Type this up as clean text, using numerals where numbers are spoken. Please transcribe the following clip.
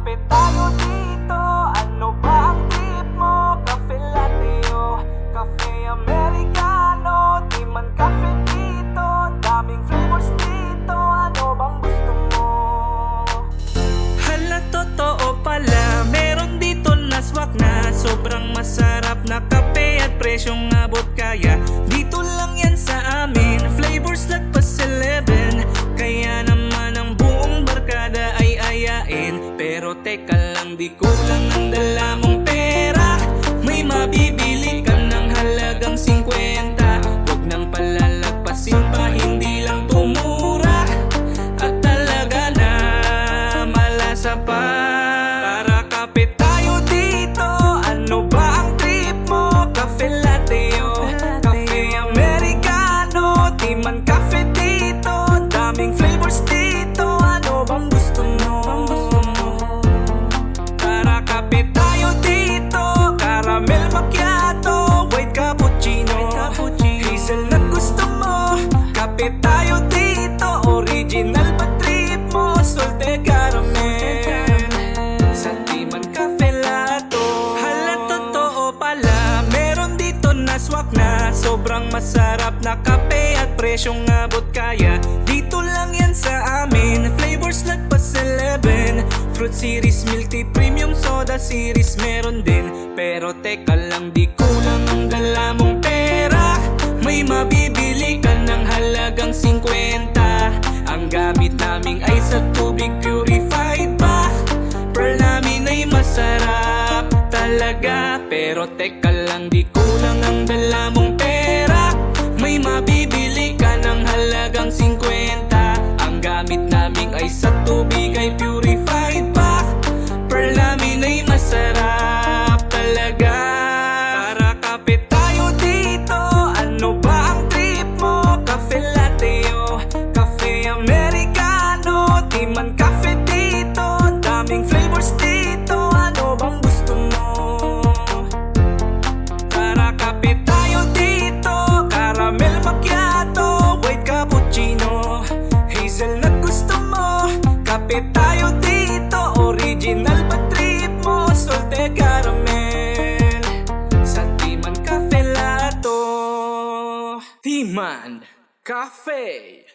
kape tayo dito. Ano ba ang trip mo? Cafe latte o cafe americano? Di man cafe dito, daming flavors dito. Ano bang gusto mo? Hala, totoo pala, meron dito na swak na sobrang masarap na kape at presyong abot kaya. Dito lang yan sa amin, flavors lagpas 11. Kaya naman ang buong barkada ay ayain. Pero teka lang, di kulang ang dala mong pera. May mabibili ka ng halagang 50. Huwag nang palalagpasin pa, hindi lang tumura. At talaga na malasa pa. Tara, kape tayo dito. Ano ba ang trip mo? Cafe latte o cafe americano? Di man cafe dito, daming flavors dito. Ano bang gusto mo? Tara, kape tayo dito. Caramel macchiato, white cappuccino, hazelnut gusto mo? Kape tayo dito. Original ba trip mo? Salted caramel, santi man cafe latte. Hala, totoo pala, meron dito na swak na sobrang masarap na kape at presyong abot kaya. Dito lang yan sa amin, flavors lagpas 11. Fruit series, milk tea, premium soda series meron din. Pero teka lang, di kulang ang dala mong pera. May mabibili ka ng halagang 50. Ang gamit naming ay sa tubig purified pa. Pearl namin ay masarap talaga. Pero teka lang, di kulang ang dala mong pera. May mabibili ka ng halagang 50. Ang gamit namin ay sa tubig ay purified pa. Pearl namin ay masarap talaga. Tara, kape tayo dito. Ano ba ang trip mo? Cafe latte o cafe americano? Di man cafe dito, daming flavors dito. Ano bang gusto mo? Tara, kape tayo dito. Caramel macchiato, white cappuccino, hazelnut gusto mo? Kape tayo dito. Original ba trip mo? Salted caramel, santi man cafe latte. Timan Cafe.